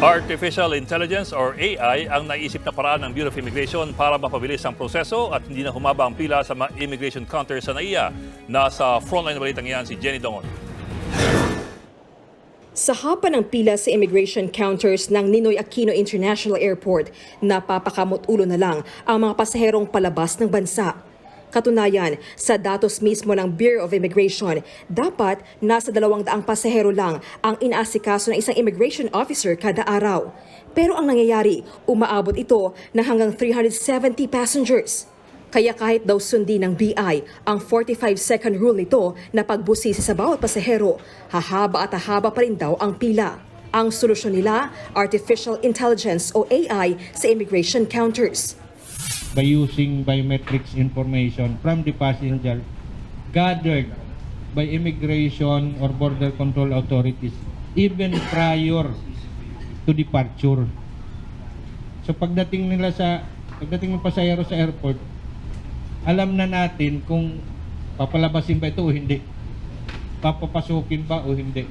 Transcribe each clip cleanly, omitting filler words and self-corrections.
Artificial Intelligence or AI ang naisip na paraan ng Bureau of Immigration para mapabilis ang proseso at hindi na humaba ang pila sa mga immigration counters sa NAIA. Nasa frontline na balitang yan si Jenny Dongon. Sa haba ng pila sa immigration counters ng Ninoy Aquino International Airport, napapakamot ulo na lang ang mga pasaherong palabas ng bansa. Katunayan, sa datos mismo ng Bureau of Immigration, dapat nasa 200 pasahero lang ang inaasikaso ng isang immigration officer kada araw. Pero ang nangyayari, umaabot ito na hanggang 370 passengers. Kaya kahit daw sundin ng BI ang 45-second rule nito na pagbusisi sa bawat pasahero, hahaba at hahaba pa rin daw ang pila. Ang solusyon nila, artificial intelligence o AI sa immigration counters. By using biometrics information from the passenger gathered by immigration or border control authorities even prior to departure. So pagdating ng pasahero sa airport, alam na natin kung papalabasin ba ito o hindi, papapasukin ba o hindi.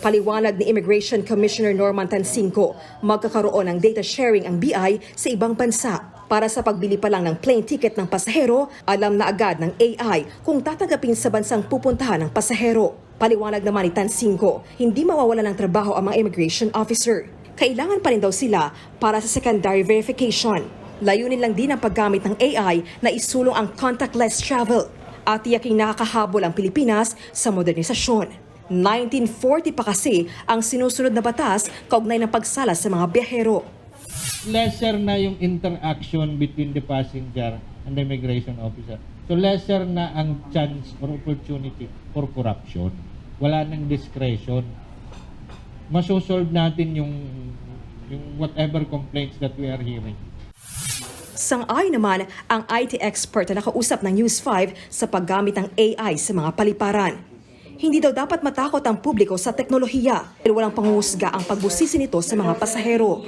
Paliwanag ni Immigration Commissioner Norman Tansinco, magkakaroon ng data sharing ang BI sa ibang bansa. Para sa pagbili pa lang ng plane ticket ng pasahero, alam na agad ng AI kung tatanggapin sa bansang pupuntahan ng pasahero. Paliwanag naman ni Tansinco, hindi mawawalan ng trabaho ang mga immigration officer. Kailangan pa rin daw sila para sa secondary verification. Layunin lang din ang paggamit ng AI na isulong ang contactless travel at tiyaking nakakahabol ang Pilipinas sa modernisasyon. 1940 pa kasi ang sinusunod na batas kaugnay ng pagsala sa mga biyahero. Lesser na yung interaction between the passenger and the immigration officer. So lesser na ang chance or opportunity for corruption. Wala nang discretion. Masosolve natin yung whatever complaints that we are hearing. Sang-ayon naman ang IT expert na nakausap ng News 5 sa paggamit ng AI sa mga paliparan. Hindi daw dapat matakot ang publiko sa teknolohiya dahil walang panghuhusga ang pagbusisi nito sa mga pasahero.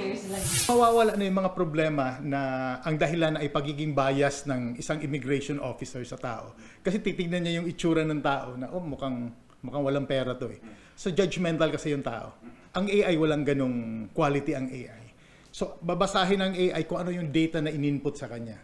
Mawawala na yung mga problema na ang dahilan ay pagiging bias ng isang immigration officer sa tao. Kasi titignan niya yung itsura ng tao na mukhang walang pera to eh. So judgmental kasi yung tao. Ang AI walang ganong quality ang AI. So babasahin ng AI kung ano yung data na ininput sa kanya.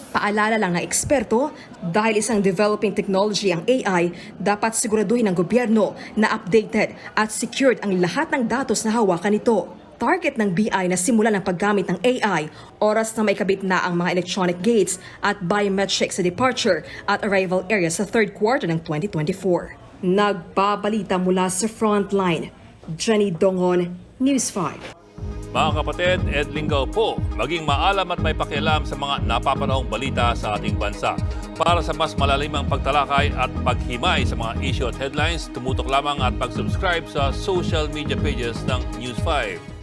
Paalala lang ng eksperto, dahil isang developing technology ang AI, dapat siguraduhin ng gobyerno na updated at secured ang lahat ng datos na hawakan nito. Target ng BI na simulan ang paggamit ng AI, oras na maikabit na ang mga electronic gates at biometrics sa departure at arrival area sa third quarter ng 2024. Nagbabalita mula sa Frontline, Jenny Dongon, News 5. Mga kapatid, Ed Lingaw po, maging maalam at may pakialam sa mga napapanahong balita sa ating bansa. Para sa mas malalimang pagtalakay at paghimay sa mga issue at headlines, tumutok lamang at pag-subscribe sa social media pages ng News 5.